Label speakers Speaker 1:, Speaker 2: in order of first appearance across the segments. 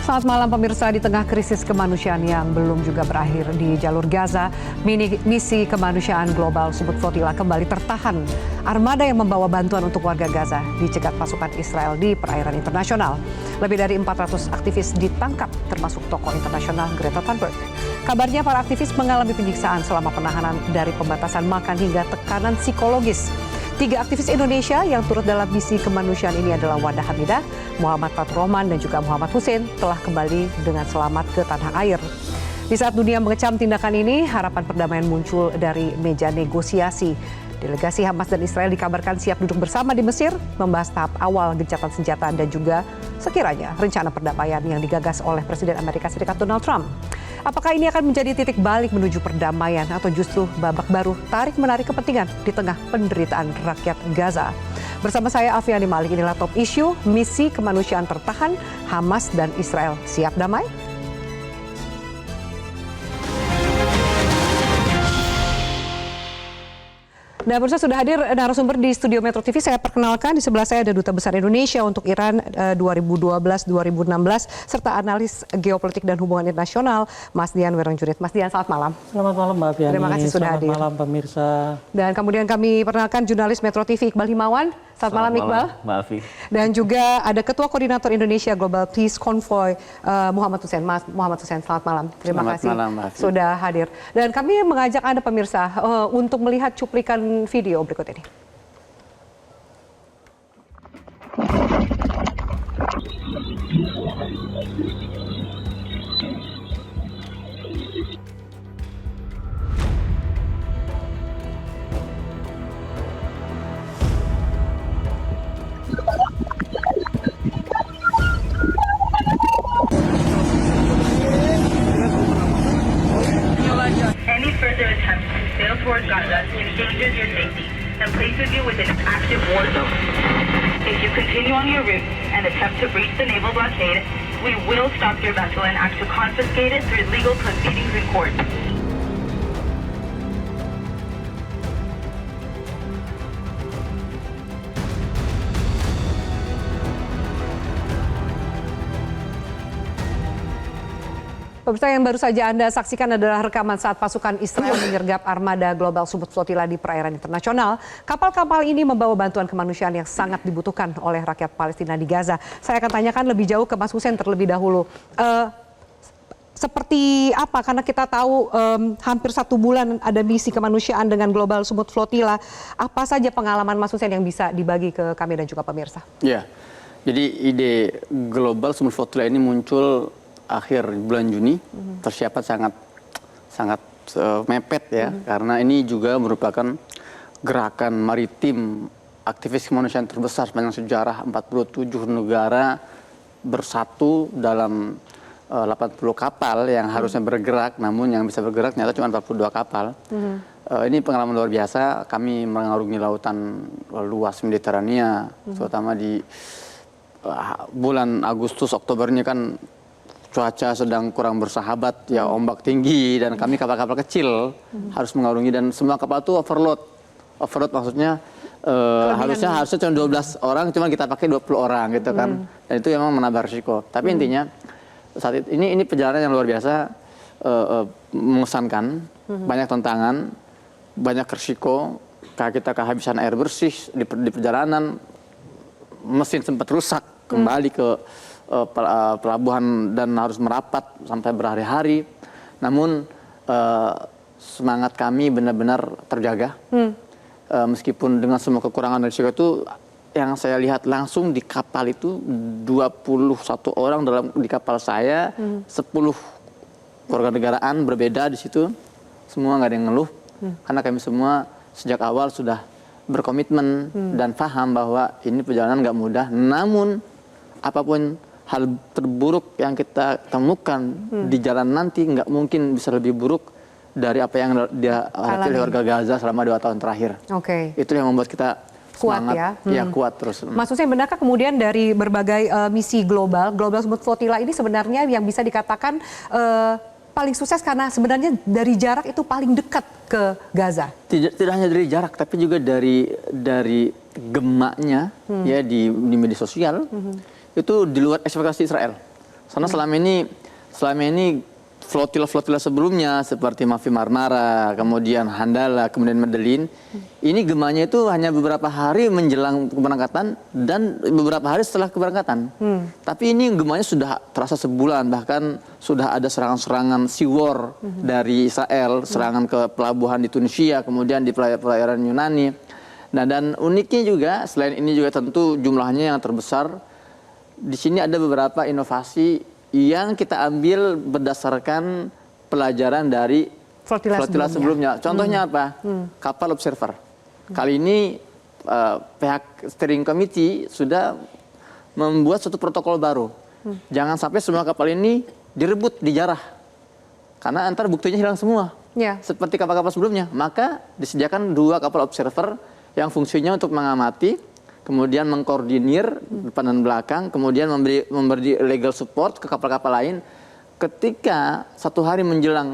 Speaker 1: Selamat malam pemirsa, di tengah krisis kemanusiaan yang belum juga berakhir di jalur Gaza, misi kemanusiaan global Sumut Flotilla kembali tertahan. Armada yang membawa bantuan untuk warga Gaza dicegat pasukan Israel di perairan internasional. Lebih dari 400 aktivis ditangkap, termasuk tokoh internasional Greta Thunberg. Kabarnya para aktivis mengalami penyiksaan selama penahanan, dari pembatasan makan hingga tekanan psikologis. 3 aktivis Indonesia yang turut dalam misi kemanusiaan ini adalah Wanda Hamidah, Muhammad Fathur-Rahman, dan juga Muhammad Hussein telah kembali dengan selamat ke tanah air. Di saat dunia mengecam tindakan ini, harapan perdamaian muncul dari meja negosiasi. Delegasi Hamas dan Israel dikabarkan siap duduk bersama di Mesir, membahas tahap awal gencatan senjata dan juga sekiranya rencana perdamaian yang digagas oleh Presiden Amerika Serikat Donald Trump. Apakah ini akan menjadi titik balik menuju perdamaian atau justru babak baru tarik-menarik kepentingan di tengah penderitaan rakyat Gaza? Bersama saya Alfiani Malik, inilah Top Issue, misi kemanusiaan tertahan, Hamas dan Israel siap damai? Nah, pemirsa, sudah hadir narasumber di studio Metro TV. Saya perkenalkan, di sebelah saya ada Duta Besar Indonesia untuk Iran 2012-2016 serta analis geopolitik dan hubungan internasional, Mas Dian Wirangjunit. Mas Dian, selamat malam.
Speaker 2: Selamat malam Mbak Fiani.
Speaker 1: Terima kasih sudah hadir.
Speaker 2: Selamat malam pemirsa.
Speaker 1: Dan kemudian kami perkenalkan jurnalis Metro TV Iqbal Himawan. Selamat malam Iqbal.
Speaker 3: Mbak Afi.
Speaker 1: Dan juga ada Ketua Koordinator Indonesia Global Peace Convoy Muhammad Hussein. Mas Muhammad Hussein, selamat malam. Terima kasih sudah hadir. Dan kami mengajak Anda pemirsa untuk melihat cuplikan video berikut ini.
Speaker 4: Any further attempts to sail toward Gaza endangers your safety and places you within an active war zone. If you continue on your route and attempt to breach the naval blockade, we will stop your vessel and act to confiscate it through legal proceedings in court.
Speaker 1: Pemirsa, yang baru saja Anda saksikan adalah rekaman saat pasukan Israel menyergap armada Global Sumut Flotilla di perairan internasional. Kapal-kapal ini membawa bantuan kemanusiaan yang sangat dibutuhkan oleh rakyat Palestina di Gaza. Saya akan tanyakan lebih jauh ke Mas Hussein terlebih dahulu. Seperti apa? Karena kita tahu hampir 1 bulan ada misi kemanusiaan dengan Global Sumut Flotilla. Apa saja pengalaman Mas Hussein yang bisa dibagi ke kami dan juga pemirsa?
Speaker 3: Ya, jadi ide Global Sumut Flotilla ini muncul akhir bulan Juni, persiapan sangat mepet ya, karena ini juga merupakan gerakan maritim aktivis kemanusiaan terbesar sepanjang sejarah. 47 negara bersatu dalam 80 kapal yang harusnya bergerak, namun yang bisa bergerak ternyata cuma 42 kapal. Ini pengalaman luar biasa. Kami mengarungi lautan luas Mediterania, terutama di bulan Agustus, Oktober ini kan cuaca sedang kurang bersahabat, ya, ombak tinggi, dan kami kapal-kapal kecil harus mengarungi, dan semua kapal itu overload. Overload maksudnya harusnya cuma 12 orang, cuma kita pakai 20 orang gitu kan. Dan itu memang menambah risiko. Tapi intinya saat ini perjalanan yang luar biasa, mengesankan, banyak tantangan, banyak risiko. Kayak kita kehabisan air bersih di perjalanan, mesin sempat rusak, kembali ke pelabuhan dan harus merapat sampai berhari-hari. Namun semangat kami benar-benar terjaga. Meskipun dengan semua kekurangan dan risiko itu, yang saya lihat langsung di kapal itu 21 orang di kapal saya, 10 warga negaraan berbeda di situ. Semua nggak ada yang ngeluh, karena kami semua sejak awal sudah berkomitmen dan paham bahwa ini perjalanan nggak mudah. Namun apapun hal terburuk yang kita temukan di jalan nanti, nggak mungkin bisa lebih buruk dari apa yang dihadapi oleh warga Gaza selama 2 tahun terakhir. Itu yang membuat kita
Speaker 1: kuat
Speaker 3: semangat, ya kuat terus.
Speaker 1: Mas Hussein, benarkah kemudian dari berbagai misi Global Sumut Flotilla ini sebenarnya yang bisa dikatakan paling sukses karena sebenarnya dari jarak itu paling dekat ke Gaza?
Speaker 3: Tidak hanya dari jarak, tapi juga dari gemaknya ya di media sosial. Itu di luar ekspektasi Israel. Karena selama ini flotila sebelumnya seperti Mafi Marmara, kemudian Handala, kemudian Medellin, ini gemanya itu hanya beberapa hari menjelang keberangkatan dan beberapa hari setelah keberangkatan. Tapi ini gemanya sudah terasa sebulan, bahkan sudah ada serangan-serangan sea war dari Israel, serangan ke pelabuhan di Tunisia, kemudian di perairan Yunani. Nah, dan uniknya juga selain ini juga tentu jumlahnya yang terbesar, di sini ada beberapa inovasi yang kita ambil berdasarkan pelajaran dari flotila sebelumnya. Contohnya apa? Kapal observer. Kali ini pihak steering committee sudah membuat suatu protokol baru. Jangan sampai semua kapal ini direbut, dijarah. Karena antar buktinya hilang semua. Seperti kapal-kapal sebelumnya. Maka disediakan 2 kapal observer yang fungsinya untuk mengamati, kemudian mengkoordinir depan dan belakang, kemudian memberi legal support ke kapal-kapal lain. Ketika 1 hari menjelang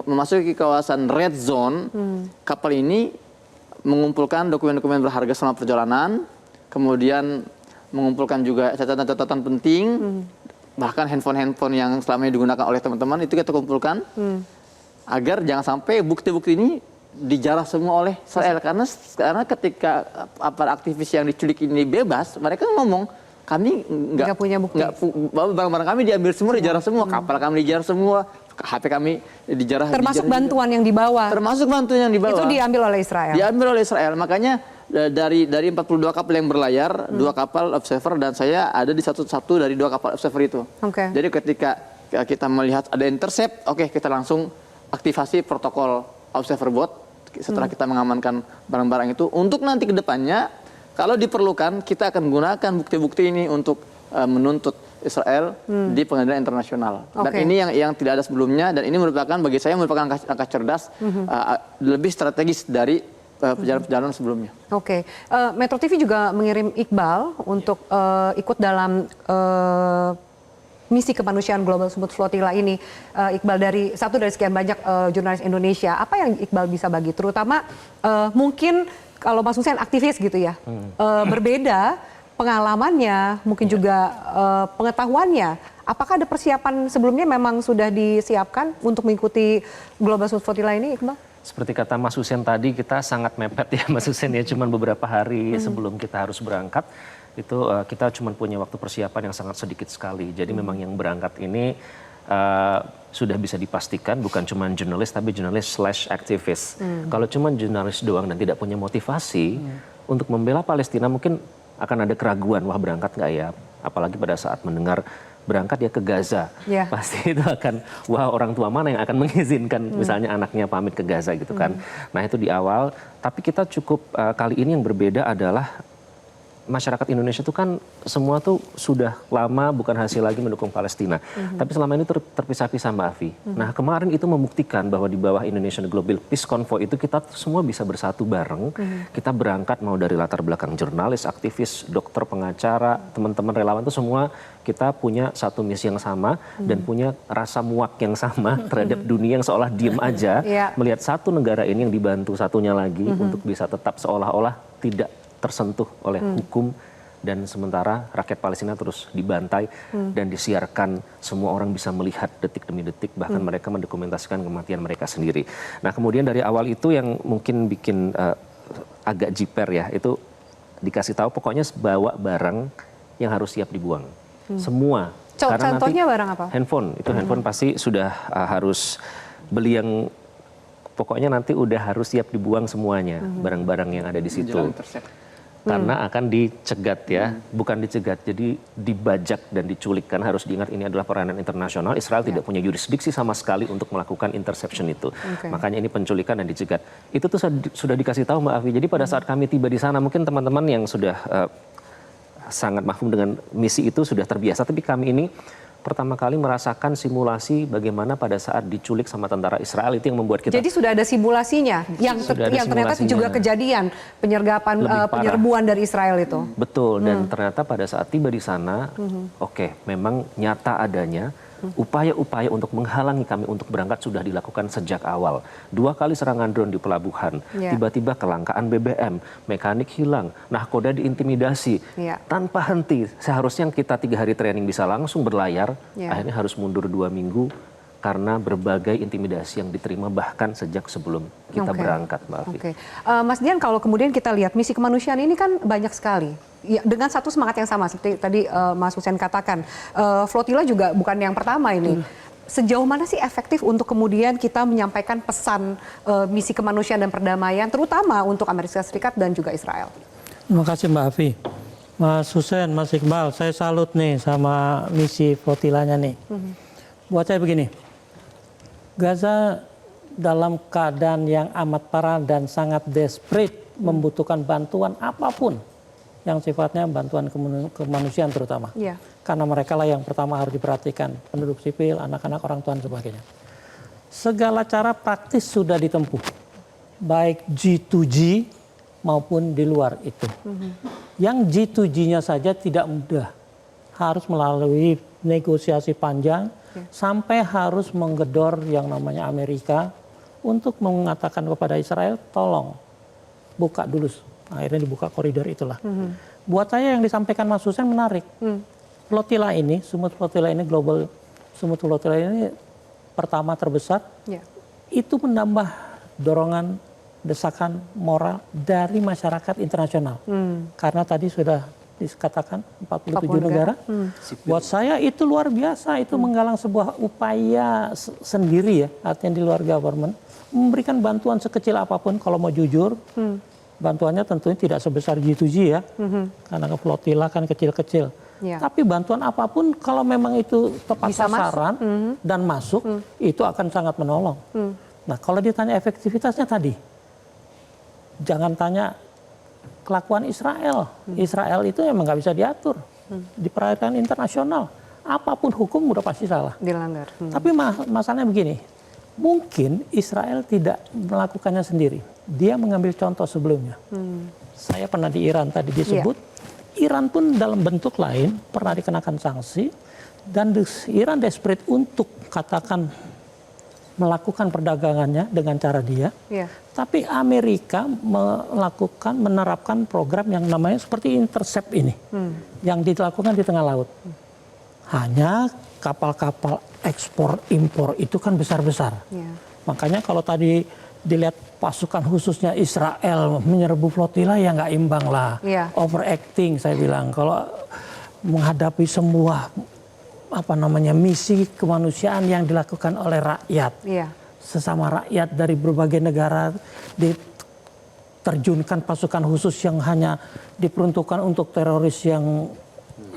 Speaker 3: memasuki kawasan red zone, kapal ini mengumpulkan dokumen-dokumen berharga selama perjalanan, kemudian mengumpulkan juga catatan-catatan penting, bahkan handphone-handphone yang selama ini digunakan oleh teman-teman itu kita kumpulkan, agar jangan sampai bukti-bukti ini dijarah semua oleh Israel. Karena ketika para aktivis yang diculik ini bebas, mereka ngomong kami nggak punya bukti, barang-barang kami diambil semua, dijarah semua, kapal kami dijarah semua, HP kami dijarah.
Speaker 1: Termasuk bantuan yang dibawa.
Speaker 3: Termasuk bantuan yang dibawa. Itu
Speaker 1: diambil oleh Israel.
Speaker 3: Diambil oleh Israel. Makanya dari 42 kapal yang berlayar, 2 kapal observer dan saya ada di satu dari 2 kapal observer itu. Jadi ketika kita melihat ada intercept, kita langsung aktivasi protokol observer boat setelah kita mengamankan barang-barang itu, untuk nanti ke depannya kalau diperlukan kita akan gunakan bukti-bukti ini untuk menuntut Israel di pengadilan internasional. Dan ini yang tidak ada sebelumnya, dan ini bagi saya merupakan langkah cerdas, lebih strategis dari perjalanan sebelumnya.
Speaker 1: Metro TV juga mengirim Iqbal untuk ikut dalam misi kemanusiaan Global Smooth Flotilla ini. Iqbal, satu dari sekian banyak jurnalis Indonesia, apa yang Iqbal bisa bagi? Terutama mungkin kalau Mas Hussein aktivis gitu ya, berbeda pengalamannya, mungkin juga pengetahuannya. Apakah ada persiapan sebelumnya memang sudah disiapkan untuk mengikuti Global Smooth Flotilla ini, Iqbal?
Speaker 2: Seperti kata Mas Hussein tadi, kita sangat mepet ya Mas Hussein ya, cuman beberapa hari sebelum kita harus berangkat. Itu kita cuma punya waktu persiapan yang sangat sedikit sekali. Jadi memang yang berangkat ini sudah bisa dipastikan bukan cuma jurnalis, tapi jurnalis/aktivis. Kalau cuma jurnalis doang dan tidak punya motivasi untuk membela Palestina, mungkin akan ada keraguan, wah berangkat nggak ya? Apalagi pada saat mendengar berangkat ya ke Gaza. Pasti itu akan, wah orang tua mana yang akan mengizinkan misalnya anaknya pamit ke Gaza gitu kan. Nah itu di awal, tapi kita cukup kali ini yang berbeda adalah masyarakat Indonesia itu kan semua tuh sudah lama bukan hasil lagi mendukung Palestina. Tapi selama ini terpisah-pisah Mbak Afi. Nah kemarin itu membuktikan bahwa di bawah Indonesian Global Peace Convoy itu kita semua bisa bersatu bareng. Kita berangkat mau dari latar belakang jurnalis, aktivis, dokter, pengacara, teman-teman relawan itu semua kita punya satu misi yang sama dan punya rasa muak yang sama terhadap dunia yang seolah diem aja melihat satu negara ini yang dibantu satunya lagi untuk bisa tetap seolah-olah tidak tersentuh oleh hukum, dan sementara rakyat Palestina terus dibantai dan disiarkan, semua orang bisa melihat detik demi detik, bahkan mereka mendokumentasikan kematian mereka sendiri. Nah kemudian dari awal itu yang mungkin bikin agak jiper ya, itu dikasih tahu pokoknya bawa barang yang harus siap dibuang. Semua.
Speaker 1: Contohnya barang apa?
Speaker 2: Handphone, itu handphone pasti sudah harus beli yang pokoknya nanti udah harus siap dibuang semuanya, barang-barang yang ada di situ. Karena akan dicegat ya, bukan dicegat, jadi dibajak dan diculik. Kan harus diingat ini adalah peranan internasional, Israel tidak punya yurisdiksi sama sekali untuk melakukan interception itu. Makanya ini penculikan dan dicegat. Itu tuh sudah dikasih tahu Mbak Afi. Jadi pada saat kami tiba di sana, mungkin teman-teman yang sudah sangat mahfum dengan misi itu sudah terbiasa, tapi kami ini pertama kali merasakan simulasi bagaimana pada saat diculik sama tentara Israel, itu yang membuat kita.
Speaker 1: Jadi sudah ada simulasinya yang ternyata juga kejadian penyerbuan dari Israel itu.
Speaker 2: Betul, dan ternyata pada saat tiba di sana, memang nyata adanya upaya-upaya untuk menghalangi kami untuk berangkat sudah dilakukan sejak awal. 2 kali serangan drone di pelabuhan, tiba-tiba kelangkaan BBM, mekanik hilang, nahkoda diintimidasi, tanpa henti. Seharusnya kita 3 hari training bisa langsung berlayar, akhirnya harus mundur 2 minggu karena berbagai intimidasi yang diterima bahkan sejak sebelum kita berangkat, Mbak Afi.
Speaker 1: Mas Dian, kalau kemudian kita lihat misi kemanusiaan ini kan banyak sekali. Ya, dengan satu semangat yang sama seperti tadi Mas Hussein katakan, flotila juga bukan yang pertama ini. Sejauh mana sih efektif untuk kemudian kita menyampaikan pesan misi kemanusiaan dan perdamaian, terutama untuk Amerika Serikat dan juga Israel?
Speaker 5: Terima kasih Mbak Afi. Mas Hussein, Mas Iqbal, saya salut nih sama misi flotilanya nih. Buat saya begini, Gaza dalam keadaan yang amat parah dan sangat desperate membutuhkan bantuan apapun yang sifatnya bantuan kemanusiaan terutama. Karena mereka lah yang pertama harus diperhatikan, penduduk sipil, anak-anak, orang tua dan sebagainya. Segala cara praktis sudah ditempuh, baik G2G maupun di luar itu. Yang G2G-nya saja tidak mudah, harus melalui negosiasi panjang, sampai harus menggedor yang namanya Amerika untuk mengatakan kepada Israel, tolong buka dulu. Akhirnya dibuka koridor itulah. Buat saya yang disampaikan Mas Hussein menarik. Flotila ini, Sumut Flotila ini, Global Sumut Flotila ini pertama terbesar, itu menambah dorongan, desakan moral dari masyarakat internasional. Karena tadi sudah dikatakan 47 negara. Buat saya itu luar biasa, itu menggalang sebuah upaya sendiri ya, artinya di luar government, memberikan bantuan sekecil apapun. Kalau mau jujur, bantuannya tentunya tidak sebesar G2G ya, karena flotila kan kecil-kecil. Tapi bantuan apapun kalau memang itu tepat sasaran dan masuk, itu akan sangat menolong. Nah kalau ditanya efektivitasnya tadi, jangan tanya kelakuan Israel. Israel itu emang nggak bisa diatur di perairan internasional. Apapun hukum udah pasti salah.
Speaker 1: Dilanggar.
Speaker 5: Tapi masalahnya begini, mungkin Israel tidak melakukannya sendiri. Dia mengambil contoh sebelumnya. Saya pernah di Iran tadi disebut. Iran pun dalam bentuk lain pernah dikenakan sanksi. Dan Iran desperate untuk katakan melakukan perdagangannya dengan cara dia. Tapi Amerika menerapkan program yang namanya seperti intercept ini. Yang dilakukan di tengah laut. Hanya kapal-kapal ekspor impor itu kan besar-besar. Makanya kalau tadi dilihat pasukan khususnya Israel menyerbu flotila ya nggak imbang lah. Overacting saya bilang. Kalau menghadapi semua misi kemanusiaan yang dilakukan oleh rakyat. Sesama rakyat dari berbagai negara diterjunkan pasukan khusus yang hanya diperuntukkan untuk teroris yang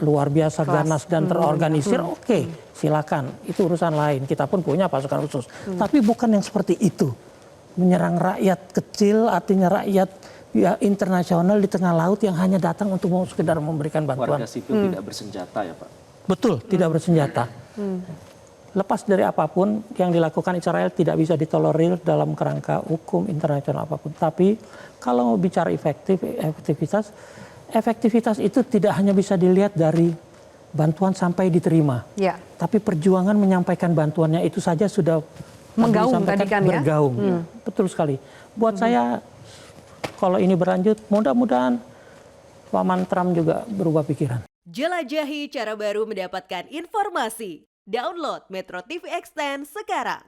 Speaker 5: luar biasa ganas dan terorganisir. Oke, silakan. Itu urusan lain. Kita pun punya pasukan khusus. Tapi bukan yang seperti itu. Menyerang rakyat kecil, artinya rakyat internasional di tengah laut yang hanya datang untuk sekedar memberikan bantuan.
Speaker 2: Warga sipil tidak bersenjata ya Pak?
Speaker 5: Betul, tidak bersenjata. Lepas dari apapun yang dilakukan Israel tidak bisa ditolerir dalam kerangka hukum internasional apapun. Tapi kalau mau bicara efektivitas itu tidak hanya bisa dilihat dari bantuan sampai diterima. Tapi perjuangan menyampaikan bantuannya itu saja sudah
Speaker 1: menggaung tadi kan ya?
Speaker 5: Bergaung. Betul sekali. Buat saya kalau ini berlanjut mudah-mudahan Paman Trump juga berubah pikiran.
Speaker 6: Jelajahi cara baru mendapatkan informasi. Download Metro TV Extend sekarang.